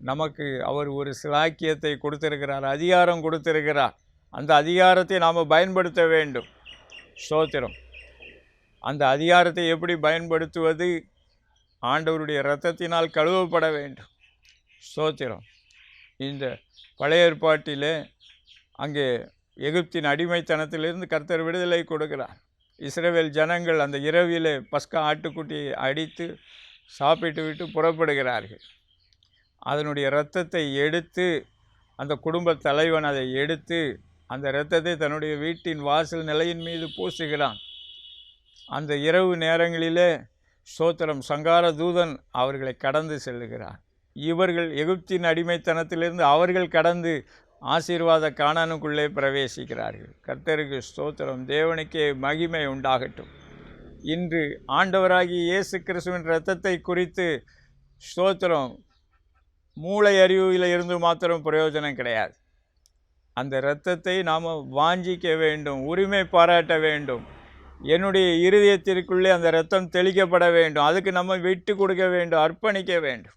[SPEAKER 1] நமக்கு அவர் ஒரு சிலாக்கியத்தை கொடுத்திருக்கிறார், அதிகாரம் கொடுத்திருக்கிறார். அந்த அதிகாரத்தை நாம் பயன்படுத்த வேண்டும். ஸ்தோத்திரம். அந்த அதிகாரத்தை எப்படி பயன்படுத்துவது? ஆண்டவருடைய இரத்தத்தினால் கழுவப்பட வேண்டும். ஸ்தோத்திரம். இந்த பழைய ஏற்பாட்டிலே அங்கே எகிப்தின் அடிமைத்தனத்திலிருந்து கர்த்தர் விடுதலை கொடுக்கிறார். இஸ்ரவேல் ஜனங்கள் அந்த இரவிலே பஸ்கா ஆட்டுக்குட்டியை அடித்து சாப்பிட்டு விட்டு புறப்படுகிறார்கள். அதனுடைய இரத்தத்தை எடுத்து அந்த குடும்ப தலைவன் அதை எடுத்து அந்த இரத்தத்தை தன்னுடைய வீட்டின் வாசல் நிலையின் மீது பூசுகிறான். அந்த இரவு நேரங்களிலே ஸ்தோத்திரம், சங்கார தூதன் அவர்களை கடந்து செல்லுகிறார். இவர்கள் எகிப்தின் அடிமைத்தனத்திலிருந்து அவர்கள் கடந்து ஆசீர்வாத கானானுக்குள்ளே பிரவேசிக்கிறார்கள். கர்த்தருக்கு ஸ்தோத்திரம். தேவனுக்கே மகிமை உண்டாகட்டும். இன்று ஆண்டவராகிய இயேசு கிறிஸ்துவின் இரத்தத்தை குறித்து ஸ்தோத்திரம், மூளை அறிவில் இருந்து மாத்திரம் பிரயோஜனம் கிடையாது. அந்த இரத்தத்தை நாம் வாஞ்சிக்க வேண்டும், உரிமை பாராட்ட வேண்டும். என்னுடைய இருதயத்திற்குள்ளே அந்த இரத்தம் தெளிக்கப்பட வேண்டும். அதுக்கு நம்ம விட்டு கொடுக்க வேண்டும், அர்ப்பணிக்க வேண்டும்.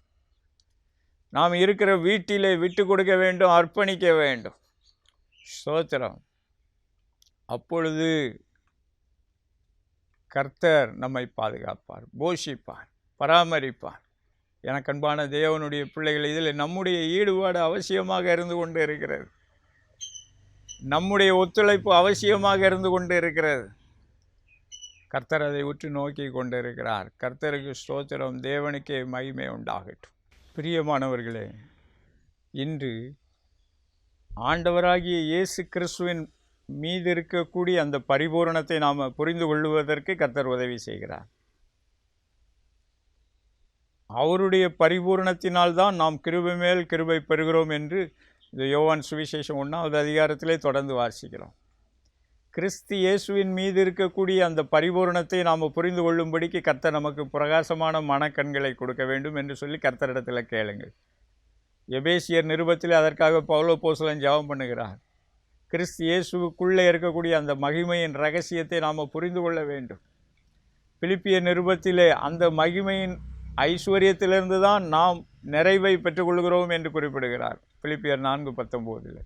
[SPEAKER 1] நாம் இருக்கிற வீட்டிலே விட்டு கொடுக்க வேண்டும், அர்ப்பணிக்க வேண்டும். ஸ்தோத்திரம். அப்பொழுது கர்த்தர் நம்மை பாதுகாப்பார், போஷிப்பார், பராமரிப்பார். எனக்கு அன்பான தேவனுடைய பிள்ளைகள், இதில் நம்முடைய ஈடுபாடு அவசியமாக இருந்து கொண்டு இருக்கிறது. நம்முடைய ஒத்துழைப்பு அவசியமாக இருந்து கொண்டு இருக்கிறது. கர்த்தர் அதை உற்று நோக்கி கொண்டு இருக்கிறார். கர்த்தருக்கு ஸ்தோத்திரம். தேவனுக்கே மகிமை உண்டாகட்டும். பிரியமானவர்களே, இன்று ஆண்டவராகிய இயேசு கிறிஸ்துவின் மீது இருக்கக்கூடிய அந்த பரிபூரணத்தை நாம் புரிந்து கொள்வதற்கு கர்த்தர் உதவி செய்கிறார். அவருடைய பரிபூரணத்தினால்தான் நாம் கிருபை மேல் கிருபை பெறுகிறோம் என்று இந்த யோவான் சுவிசேஷம் 1வது அதிகாரத்திலே தொடர்ந்து வாசிக்கிறோம். கிறிஸ்து இயேசுவின் மீது இருக்கக்கூடிய அந்த பரிபூரணத்தை நாம் புரிந்து கொள்ளும்படிக்கு கர்த்தர் நமக்கு பிரகாசமான மனக்கண்களை கொடுக்க வேண்டும் என்று சொல்லி கர்த்தரிடத்தில் கேளுங்கள். எபேசியர் நிருபத்திலே அதற்காக பவுல் அப்போஸ்தலன் ஜெபம் பண்ணுகிறார். கிறிஸ்து இயேசுவுக்குள்ளே இருக்கக்கூடிய அந்த மகிமையின் ரகசியத்தை நாம் புரிந்து கொள்ள வேண்டும். பிலிப்பியர் நிருபத்திலே அந்த மகிமையின் ஐஸ்வர்யத்திலிருந்து தான் நாம் நிறைவை பெற்றுக்கொள்கிறோம் என்று குறிப்பிடுகிறார். பிலிப்பியர் 4:19.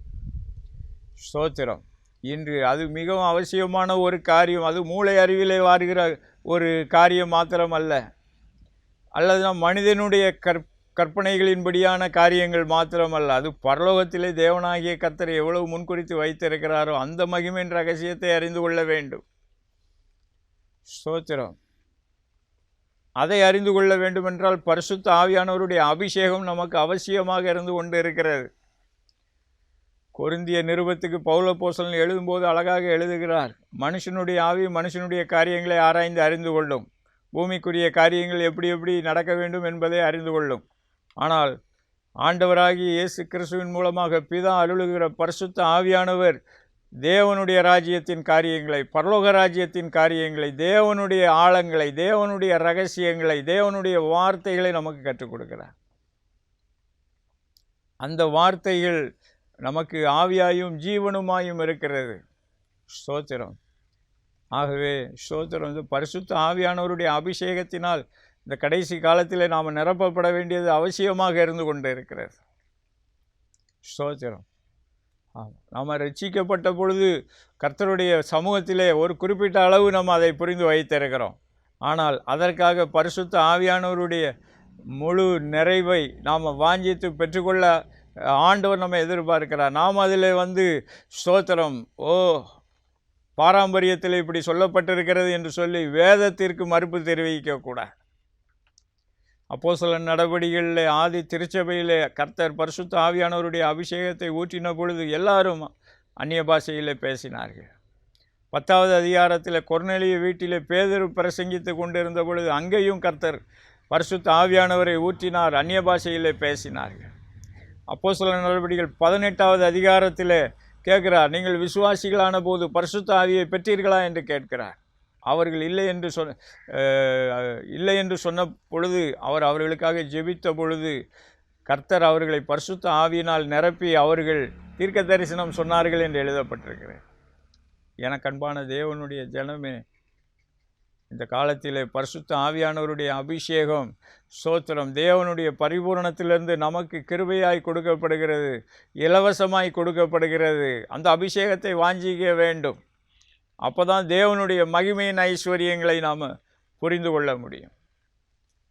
[SPEAKER 1] ஸ்தோத்திரம். இன்று அது மிகவும் அவசியமான ஒரு காரியம். அது மூளை அறிவிலே வருகிற ஒரு காரியம் மாத்திரமல்ல, அல்லது நம் மனிதனுடைய கற்பனைகளின்படியான காரியங்கள் மாத்திரமல்ல, அது பரலோகத்திலே தேவனாகிய கர்த்தர் எவ்வளவு முன்குறித்து வைத்திருக்கிறாரோ அந்த மகிமையின் ரகசியத்தை அறிந்து கொள்ள வேண்டும். ஸ்தோத்திரம். அதை அறிந்து கொள்ள வேண்டுமென்றால் பரிசுத்த ஆவியானவருடைய அபிஷேகம் நமக்கு அவசியமாக இருந்து கொண்டு இருக்கிறது. கொரிந்திய நிருபத்துக்கு பவுல் அப்போஸ்தலன் எழுதும்போது அழகாக எழுதுகிறார். மனுஷனுடைய ஆவி மனுஷனுடைய காரியங்களை ஆராய்ந்து அறிந்து கொள்ளும். பூமிக்குரிய காரியங்கள் எப்படி எப்படி நடக்க வேண்டும் என்பதை அறிந்து கொள்ளும். ஆனால் ஆண்டவராகிய இயேசு கிறிஸ்துவின் மூலமாக பிதா அருளுகிற பரிசுத்த ஆவியானவர் தேவனுடைய ராஜ்யத்தின் காரியங்களை, பரலோக ராஜ்யத்தின் காரியங்களை, தேவனுடைய ஆழங்களை, தேவனுடைய ரகசியங்களை, தேவனுடைய வார்த்தைகளை நமக்கு கற்றுக் கொடுக்கிறார். அந்த வார்த்தைகள் நமக்கு ஆவியாயும் ஜீவனுமாயும் இருக்கிறது. ஸ்தோத்திரம். ஆகவே ஸ்தோத்திரம். இந்த பரிசுத்த ஆவியானவருடைய அபிஷேகத்தினால் இந்த கடைசி காலத்தில் நாம் நிரப்பப்பட வேண்டியது அவசியமாக இருந்து கொண்டு இருக்கிறது. ஸ்தோத்திரம். நாம் ரட்சிக்கப்பட்ட பொழுது கர்த்தருடைய சமூகத்திலே ஒரு குறிப்பிட்ட அளவு நம்ம அதை புரிந்து வைத்திருக்கிறோம். ஆனால் அதற்காக பரிசுத்த ஆவியானவருடைய முழு நிறைவை நாம் வாஞ்சித்து பெற்றுக்கொள்ள ஆண்டவர் நம்ம எதிர்பார்க்கிறார். நாம் அதில் ஸ்தோத்திரம், பாரம்பரியத்தில் இப்படி சொல்லப்பட்டிருக்கிறது என்று சொல்லி வேதத்திற்கு மறுப்பு தெரிவிக்கக்கூடாது. அப்போஸ்தலர் நடவடிக்கைகளில் ஆதி திருச்சபையிலே கர்த்தர் பரிசுத்த ஆவியானவருடைய அபிஷேகத்தை ஊற்றின பொழுது எல்லாரும் அந்நிய பாஷையிலே பேசினார்கள். 10வது அதிகாரத்தில் கொர்நேலிய வீட்டிலே பேதுரு பிரசங்கித்து கொண்டிருந்த பொழுது அங்கேயும் கர்த்தர் பரிசுத்த ஆவியானவரை ஊற்றினார், அந்நிய பாஷையிலே பேசினார்கள். அப்போஸ்தலர் நடவடிக்கைகள் 18வது அதிகாரத்தில் கேட்கிறார், நீங்கள் விசுவாசிகளான போது பரிசுத்த ஆவியை பெற்றீர்களா என்று கேட்கிறார். அவர்கள் இல்லை என்று சொன்ன பொழுது அவர் அவர்களுக்காக ஜெபித்த பொழுது கர்த்தர் அவர்களை பரிசுத்த ஆவியினால் நிரப்பி அவர்கள் தீர்க்க தரிசனம் சொன்னார்கள் என்று எழுதப்பட்டிருக்கிறது. எனக்கு அன்பான தேவனுடைய ஜனமே, இந்த காலத்திலே பரிசுத்த ஆவியானவருடைய அபிஷேகம் ஸ்தோத்திரம் தேவனுடைய பரிபூரணத்திலிருந்து நமக்கு கிருபையாய் கொடுக்கப்படுகிறது, இலவசமாய் கொடுக்கப்படுகிறது. அந்த அபிஷேகத்தை வாஞ்சிக்க வேண்டும். அப்போ தான் தேவனுடைய மகிமையின் ஐஸ்வர்யங்களை நாம் புரிந்து கொள்ள முடியும்.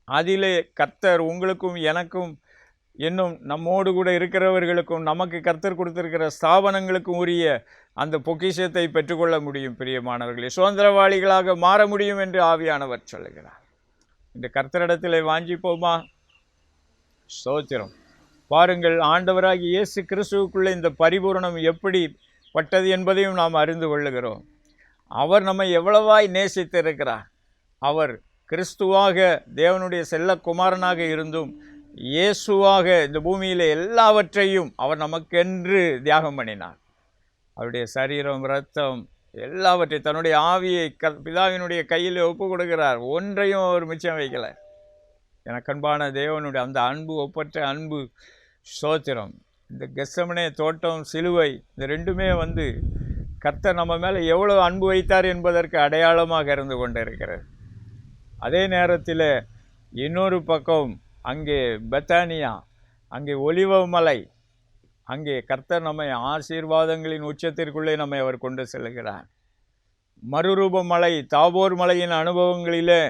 [SPEAKER 1] அதிலே கர்த்தர் உங்களுக்கும் எனக்கும் இன்னும் நம்மோடு கூட இருக்கிறவர்களுக்கும் நமக்கு கர்த்தர் கொடுத்திருக்கிற ஸ்தாபனங்களுக்கும் உரிய அந்த பொக்கிஷத்தை பெற்றுக்கொள்ள முடியும். பிரியமானவர்களே, சுதந்திரவாளிகளாக மாற முடியும் என்று ஆவியானவர் சொல்லுகிறார். இந்த கர்த்தரிடத்தில் வாஞ்சிப்போமா? ஸ்தோத்திரம். பாருங்கள், ஆண்டவராகிய இயேசு கிறிஸ்துவுக்குள்ளே இந்த பரிபூரணம் எப்படி பட்டது என்பதையும் நாம் அறிந்து கொள்ளுகிறோம். அவர் நம்மை எவ்வளவாய் நேசித்திருக்கிறார். அவர் கிறிஸ்துவாக தேவனுடைய செல்ல குமாரனாக இருந்தும் இயேசுவாக இந்த பூமியில் எல்லாவற்றையும் அவர் நமக்கென்று தியாகம் பண்ணினார். அவருடைய சரீரம், இரத்தம் எல்லாவற்றையும் தன்னுடைய ஆவியை பிதாவினுடைய கையில் ஒப்பு கொடுக்கிறார். ஒன்றையும் அவர் மிச்சம் வைக்கலை. எனக்கு அன்பான தேவனுடைய அந்த அன்பு, ஒப்பற்ற அன்பு, ஸ்தோத்திரம். இந்த கெத்செமனே தோட்டம், சிலுவை, இந்த ரெண்டுமே கர்த்தர் நம்ம மேலே எவ்வளோ அன்பு வைத்தார் என்பதற்கு அடையாளமாக இருந்து கொண்டு இருக்கிறது. அதே நேரத்தில் இன்னொரு பக்கம் அங்கே பெத்தானியா, அங்கே ஒலிவ மலை, அங்கே கர்த்தர் நம்மை ஆசீர்வாதங்களின் உச்சத்திற்குள்ளே நம்மை அவர் கொண்டு செல்கிறார். மறுரூப மலை, தாபோர் மலையின் அனுபவங்களிலே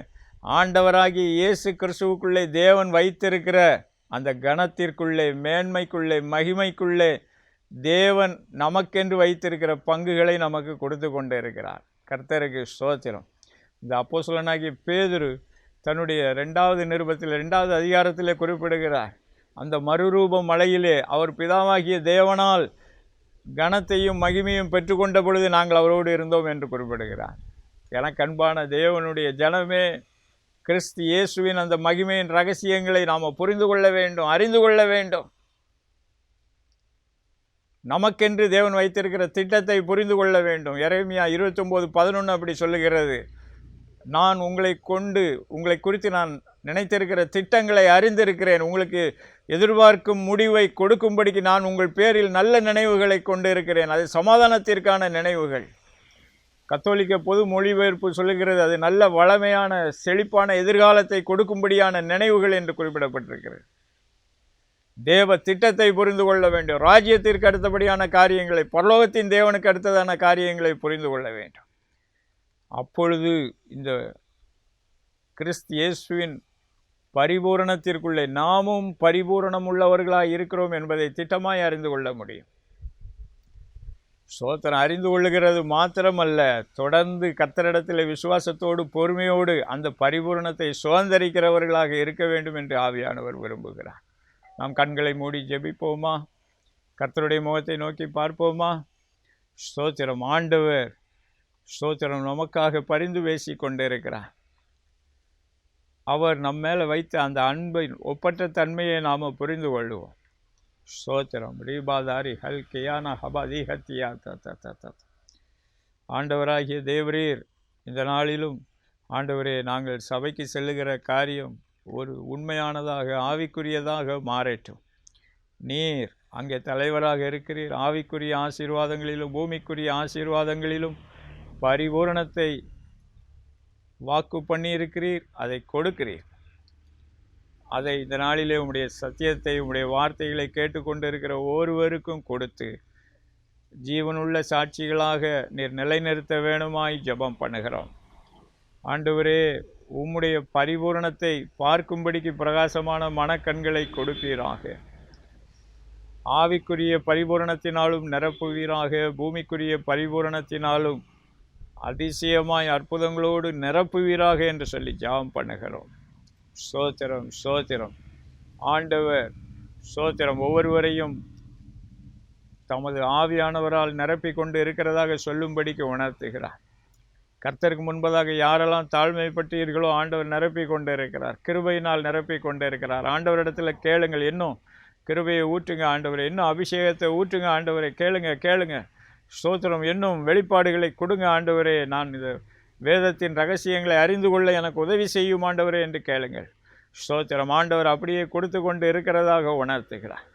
[SPEAKER 1] ஆண்டவராகிய இயேசு கிறிஸ்துவுக்குள்ளே தேவன் வைத்திருக்கிற அந்த கனத்திற்குள்ளே, மேன்மைக்குள்ளே, மகிமைக்குள்ளே தேவன் நமக்கென்று வைத்திருக்கிற பங்குகளை நமக்கு கொடுத்து கொண்டு இருக்கிறார். கர்த்தருக்கு ஸ்தோத்திரம். இந்த அப்போஸ்தலனாகிய பேதுரு தன்னுடைய 2வது நிருபத்தில் 2வது அதிகாரத்திலே குறிப்பிடுகிறார். அந்த மறுரூப மலையிலே அவர் பிதாவாகிய தேவனால் கனத்தையும் மகிமையும் பெற்றுக்கொண்ட பொழுது நாங்கள் அவரோடு இருந்தோம் என்று குறிப்பிடுகிறார். எனக்கு அன்பான தேவனுடைய ஜனமே, கிறிஸ்து இயேசுவின் அந்த மகிமையின் ரகசியங்களை நாம் புரிந்து கொள்ள வேண்டும், அறிந்து கொள்ள வேண்டும். நமக்கென்று தேவன் வைத்திருக்கிற திட்டத்தை புரிந்து கொள்ள வேண்டும். எரேமியா 29:11 அப்படி சொல்லுகிறது. நான் உங்களை குறித்து நான் நினைத்திருக்கிற திட்டங்களை அறிந்திருக்கிறேன். உங்களுக்கு எதிர்பார்க்கும் முடிவை கொடுக்கும்படிக்கு நான் உங்கள் பேரில் நல்ல நினைவுகளை கொண்டு இருக்கிறேன். அது சமாதானத்திற்கான நினைவுகள். கத்தோலிக்க பொது மொழிபெயர்ப்பு சொல்லுகிறது, அது நல்ல வளமையான செழிப்பான எதிர்காலத்தை கொடுக்கும்படியான நினைவுகள் என்று குறிப்பிடப்பட்டிருக்கிறது. தேவ திட்டத்தை புரிந்து கொள்ள வேண்டும். ராஜ்யத்திற்கு அடுத்தபடியான காரியங்களை, பரலோகத்தின் தேவனுக்கு அடுத்ததான காரியங்களை புரிந்து கொள்ள வேண்டும். அப்பொழுது இந்த கிறிஸ்து இயேசுவின் பரிபூரணத்திற்குள்ளே நாமும் பரிபூரணம் உள்ளவர்களாய் இருக்கிறோம் என்பதை திட்டமாய் அறிந்து கொள்ள முடியும். ஸ்தோத்திரம். அறிந்து கொள்ளுகிறது மாத்திரமல்ல, தொடர்ந்து கர்த்தரிடத்தில் விசுவாசத்தோடு பொறுமையோடு அந்த பரிபூரணத்தை சுதந்திரிக்கிறவர்களாக இருக்க வேண்டும் என்று ஆவியானவர் விரும்புகிறார். நாம் கண்களை மூடி ஜெபிப்போமா? கர்த்தருடைய முகத்தை நோக்கி பார்ப்போமா? ஸ்தோத்திரம். ஆண்டவர் ஸ்தோத்திரம் நமக்காக பரிந்து பேசி கொண்டிருக்கிறார். அவர் நம்ம மேலே வைத்த அந்த அன்பின் ஒப்பற்ற தன்மையை நாம் புரிந்து கொள்வோம். ஸ்தோத்திரம். ரீபாதாரி ஹல் கியானா ஹபாதி ஹத்தியா த. ஆண்டவராகிய தேவரீர், இந்த நாளிலும் ஆண்டவரே, நாங்கள் சபைக்கு செல்லுகிற காரியம் ஒரு உண்மையானதாக ஆவிக்குரியதாக மாறட்டும். நீர் அங்கே தலைவராக இருக்கிறீர். ஆவிக்குரிய ஆசீர்வாதங்களிலும் பூமிக்குரிய ஆசீர்வாதங்களிலும் பரிபூரணத்தை வாக்கு பண்ணியிருக்கிறீர். அதை கொடுக்கிறீர். அதை இந்த நாளிலே உம்முடைய சத்தியத்தை, உம்முடைய வார்த்தைகளை கேட்டுக்கொண்டிருக்கிற ஒருவருக்கும் கொடுத்து ஜீவனுள்ள சாட்சிகளாக நீர் நிலைநிறுத்த வேணுமாய் ஜெபம் பண்ணுகிறோம். ஆண்டவரே, உம்முடைய பரிபூரணத்தை பார்க்கும்படிக்கு பிரகாசமான மனக்கண்களை கொடுப்பீராக. ஆவிக்குரிய பரிபூரணத்தினாலும் நிரப்புவீராக. பூமிக்குரிய பரிபூரணத்தினாலும் அதிசயமாய் அற்புதங்களோடு நிரப்புவீராக என்று சொல்லி ஜெபம் பண்ணுகிறோம். ஸ்தோத்திரம், ஸ்தோத்திரம். ஆண்டவர் ஸ்தோத்திரம் ஒவ்வொருவரையும் தமது ஆவியானவரால் நிரப்பிக் கொண்டு இருக்கிறதாக சொல்லும்படிக்கு உணர்த்துகிறார். கர்த்தருக்கு முன்பதாக யாரெல்லாம் தாழ்மைப்பட்டீர்களோ ஆண்டவர் நிரப்பி கொண்டு இருக்கிறார். கிருபையினால் நிரப்பி கொண்டு இருக்கிறார். ஆண்டவரிடத்தில் கேளுங்கள், இன்னும் கிருபையை ஊற்றுங்க ஆண்டவரை, இன்னும் அபிஷேகத்தை ஊற்றுங்க ஆண்டவரை, கேளுங்க கேளுங்க. ஸ்தோத்திரம். இன்னும் வெளிப்பாடுகளை கொடுங்க ஆண்டவரே, நான் இது வேதத்தின் ரகசியங்களை அறிந்து கொள்ள எனக்கு உதவி செய்யும் ஆண்டவரே என்று கேளுங்கள். ஸ்தோத்திரம். ஆண்டவர் அப்படியே கொடுத்து கொண்டு இருக்கிறதாக உணர்த்துகிறார்.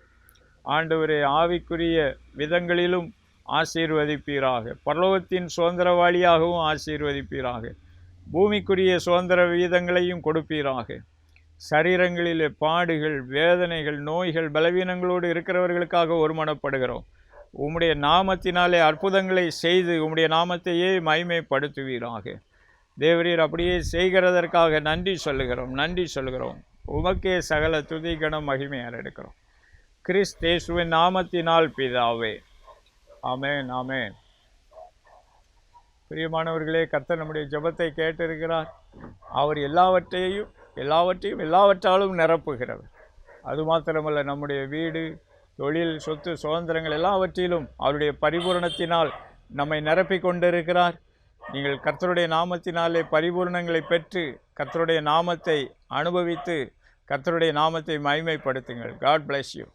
[SPEAKER 1] ஆண்டவரே, ஆவிக்குரிய விதங்களிலும் ஆசீர்வதிப்பீராக. பரலோகத்தின் சுதந்திரவாளியாகவும் ஆசீர்வதிப்பீராக. பூமிக்குரிய சுதந்திர வீதங்களையும் கொடுப்பீராக. சரீரங்களிலே பாடுகள், வேதனைகள், நோய்கள், பலவீனங்களோடு இருக்கிறவர்களுக்காக ஒருமனப்படுகிறோம். உம்முடைய நாமத்தினாலே அற்புதங்களை செய்து உம்முடைய நாமத்தையே மகிமைப்படுத்துவீராக. தேவரீர் அப்படியே செய்கிறதற்காக நன்றி சொல்லுகிறோம், நன்றி சொல்லுகிறோம். உமக்கே சகல துதி கனம் மகிமை எடுக்கிறோம். கிறிஸ்து இயேசுவின் நாமத்தினால் பிதாவே, ஆமென், ஆமென். பிரியமானவர்களே, கர்த்தர் நம்முடைய ஜெபத்தை கேட்டிருக்கிறார். அவர் எல்லாவற்றாலும் நிரப்புகிறவர். அது மாத்திரமல்ல, நம்முடைய வீடு, தொழில், சொத்து, சுதந்திரங்கள் எல்லாவற்றிலும் அவருடைய பரிபூரணத்தினால் நம்மை நிரப்பி கொண்டிருக்கிறார். நீங்கள் கர்த்தருடைய நாமத்தினாலே பரிபூரணங்களை பெற்று கர்த்தருடைய நாமத்தை அனுபவித்து கர்த்தருடைய நாமத்தை மகிமைப்படுத்துங்கள். God bless you.